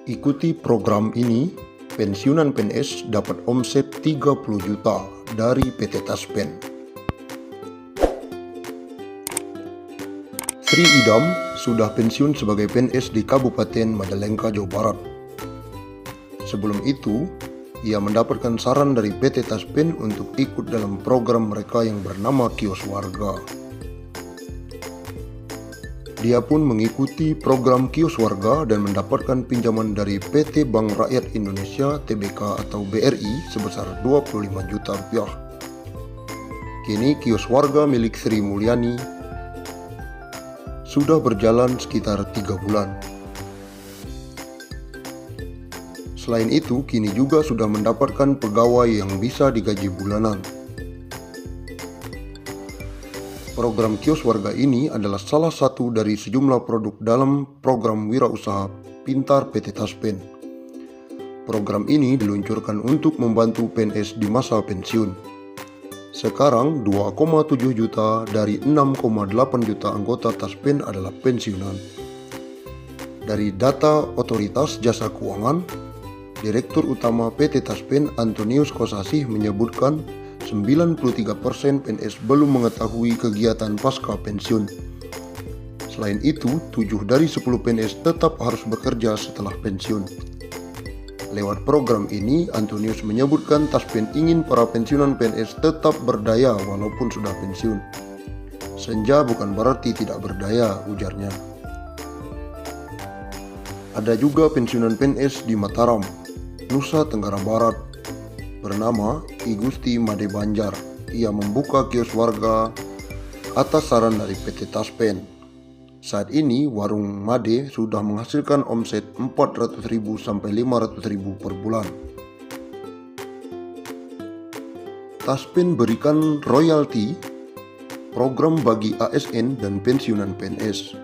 Ikuti program ini, pensiunan PNS dapat omset 30 juta dari PT Taspen. Sri Idam sudah pensiun sebagai PNS di Kabupaten Majalengka, Jawa Barat. Sebelum itu, ia mendapatkan saran dari PT Taspen untuk ikut dalam program mereka yang bernama Kios Warga. Dia pun mengikuti program Kios Warga dan mendapatkan pinjaman dari PT Bank Rakyat Indonesia (TBK) atau BRI sebesar 25 juta rupiah. Kini Kios Warga milik Sri Mulyani sudah berjalan sekitar 3 bulan. Selain itu, kini juga sudah mendapatkan pegawai yang bisa digaji bulanan. Program Kios Warga ini adalah salah satu dari sejumlah produk dalam program Wirausaha Pintar PT Taspen. Program ini diluncurkan untuk membantu PNS di masa pensiun. Sekarang 2,7 juta dari 6,8 juta anggota Taspen adalah pensiunan. Dari data Otoritas Jasa Keuangan, Direktur Utama PT Taspen Antonius Kosasih menyebutkan 93% PNS belum mengetahui kegiatan pasca pensiun. Selain itu, 7 dari 10 PNS tetap harus bekerja setelah pensiun. Lewat program ini, Antonius menyebutkan Taspen ingin para pensiunan PNS tetap berdaya walaupun sudah pensiun. Senja bukan berarti tidak berdaya, ujarnya. Ada juga pensiunan PNS di Mataram, Nusa Tenggara Barat, bernama I Gusti Made Banjar. Ia membuka kios warga atas saran dari PT Taspen. Saat ini warung Made sudah menghasilkan omset 400.000 sampai 500.000 per bulan. Taspen berikan royalti program bagi ASN dan pensiunan PNS.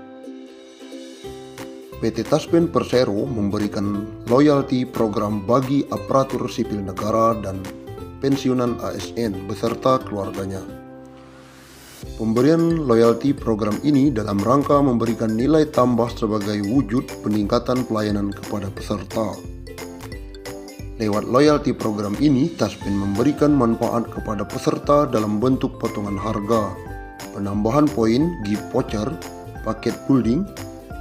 PT Taspen Persero memberikan loyalti program bagi aparatur sipil negara dan pensiunan ASN beserta keluarganya. Pemberian loyalti program ini dalam rangka memberikan nilai tambah sebagai wujud peningkatan pelayanan kepada peserta. Lewat loyalti program ini, Taspen memberikan manfaat kepada peserta dalam bentuk potongan harga, penambahan poin, gift voucher, paket holding,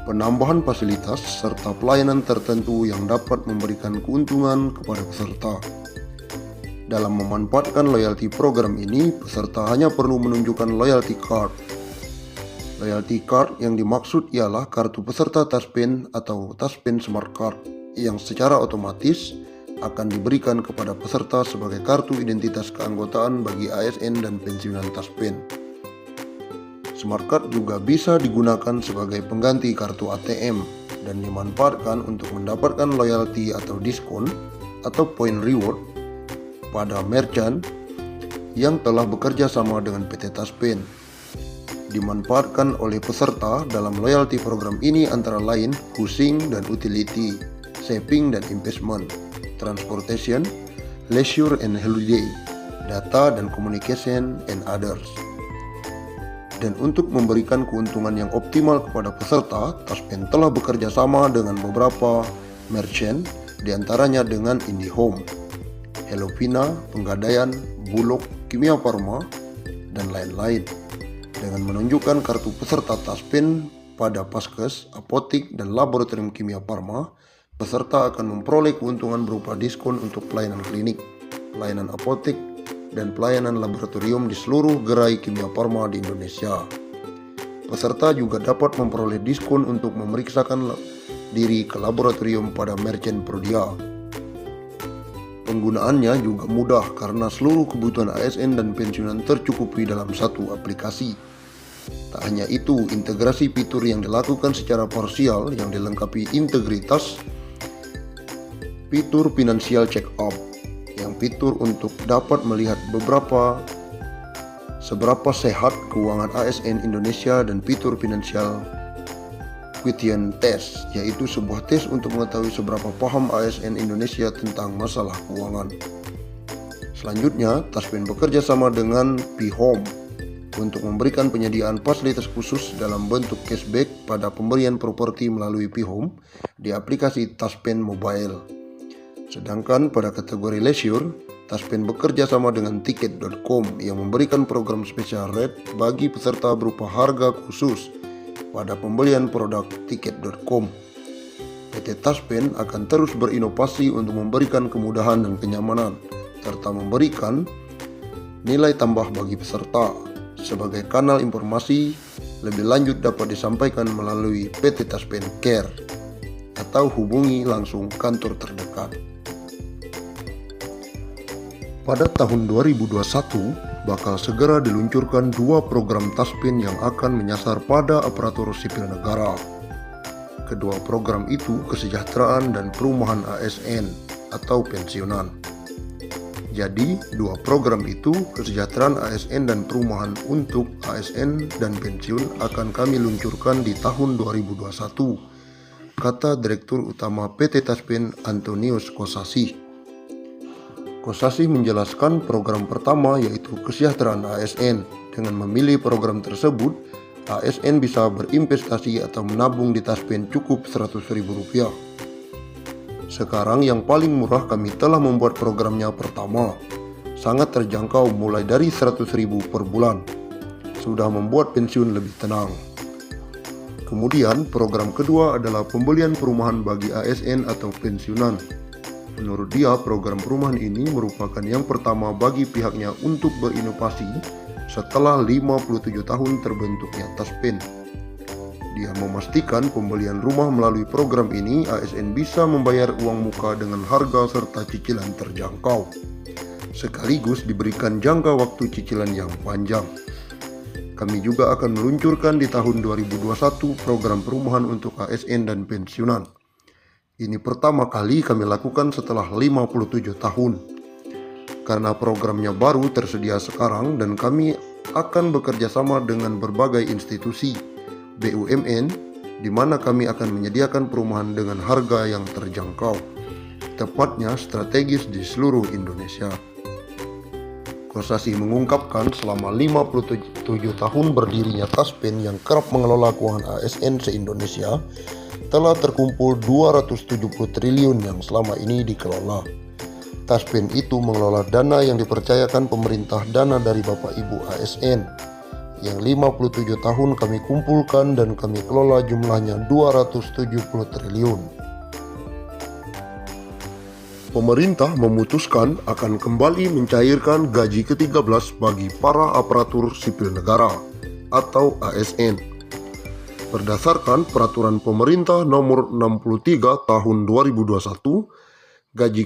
penambahan fasilitas, serta pelayanan tertentu yang dapat memberikan keuntungan kepada peserta. Dalam memanfaatkan loyalty program ini, peserta hanya perlu menunjukkan loyalty card. Loyalty card yang dimaksud ialah kartu peserta Taspen atau Taspen Smart Card yang secara otomatis akan diberikan kepada peserta sebagai kartu identitas keanggotaan bagi ASN dan pensiunan Taspen. Smart Card juga bisa digunakan sebagai pengganti kartu ATM dan dimanfaatkan untuk mendapatkan loyalty atau diskon atau point reward pada merchant yang telah bekerja sama dengan PT Taspen. Dimanfaatkan oleh peserta dalam loyalty program ini antara lain housing dan utility, saving dan investment, transportation, leisure and holiday, data dan communication, and others. Dan untuk memberikan keuntungan yang optimal kepada peserta, Taspen telah bekerja sama dengan beberapa merchant, diantaranya dengan IndiHome, Hellovina, Penggadaian, Bulog, Kimia Farma, dan lain-lain. Dengan menunjukkan kartu peserta Taspen pada Paskes, apotik, dan laboratorium Kimia Farma, peserta akan memperoleh keuntungan berupa diskon untuk pelayanan klinik, pelayanan apotek, dan pelayanan laboratorium di seluruh gerai kimia farma di Indonesia. Peserta juga dapat memperoleh diskon untuk memeriksakan diri ke laboratorium pada merchant Prodia. Penggunaannya juga mudah karena seluruh kebutuhan ASN dan pensiunan tercukupi dalam satu aplikasi. Tak hanya itu, integrasi fitur yang dilakukan secara parsial yang dilengkapi integritas fitur Financial Check Up, yang fitur untuk dapat melihat seberapa sehat keuangan ASN Indonesia, dan fitur Financial Quotient Test, yaitu sebuah tes untuk mengetahui seberapa paham ASN Indonesia tentang masalah keuangan. Selanjutnya, Taspen bekerja sama dengan P-Home untuk memberikan penyediaan fasilitas khusus dalam bentuk cashback pada pemberian properti melalui P-Home di aplikasi Taspen Mobile. Sedangkan pada kategori leisure, Taspen bekerja sama dengan Tiket.com yang memberikan program spesial rate bagi peserta berupa harga khusus pada pembelian produk Tiket.com. PT Taspen akan terus berinovasi untuk memberikan kemudahan dan kenyamanan, serta memberikan nilai tambah bagi peserta. Sebagai kanal informasi lebih lanjut dapat disampaikan melalui PT Taspen Care atau hubungi langsung kantor terdekat. Pada tahun 2021 bakal segera diluncurkan 2 program Taspen yang akan menyasar pada aparatur sipil negara. Kedua program itu kesejahteraan dan perumahan ASN atau pensiunan. Jadi, 2 program itu, kesejahteraan ASN dan perumahan untuk ASN dan pensiun akan kami luncurkan di tahun 2021, kata Direktur Utama PT Taspen Antonius Kosasih. Kosasih menjelaskan program pertama yaitu kesejahteraan ASN. Dengan memilih program tersebut, ASN bisa berinvestasi atau menabung di Taspen cukup Rp100.000. Sekarang yang paling murah kami telah membuat programnya pertama. Sangat terjangkau mulai dari Rp100.000 per bulan. Sudah membuat pensiun lebih tenang. Kemudian program kedua adalah pembelian perumahan bagi ASN atau pensiunan. Menurut dia, program perumahan ini merupakan yang pertama bagi pihaknya untuk berinovasi setelah 57 tahun terbentuknya Taspen. Dia memastikan pembelian rumah melalui program ini ASN bisa membayar uang muka dengan harga serta cicilan terjangkau. Sekaligus diberikan jangka waktu cicilan yang panjang. Kami juga akan meluncurkan di tahun 2021 program perumahan untuk ASN dan pensiunan. Ini pertama kali kami lakukan setelah 57 tahun. Karena programnya baru tersedia sekarang dan kami akan bekerja sama dengan berbagai institusi BUMN, di mana kami akan menyediakan perumahan dengan harga yang terjangkau, tepatnya strategis di seluruh Indonesia. Kosasih mengungkapkan selama 57 tahun berdirinya Taspen yang kerap mengelola keuangan ASN se-Indonesia, telah terkumpul 270 triliun yang selama ini dikelola. Taspen itu mengelola dana yang dipercayakan pemerintah, dana dari Bapak Ibu ASN, yang 57 tahun kami kumpulkan dan kami kelola jumlahnya 270 triliun. Pemerintah memutuskan akan kembali mencairkan gaji ke-13 bagi para aparatur sipil negara atau ASN. Berdasarkan Peraturan Pemerintah Nomor 63 Tahun 2021, gaji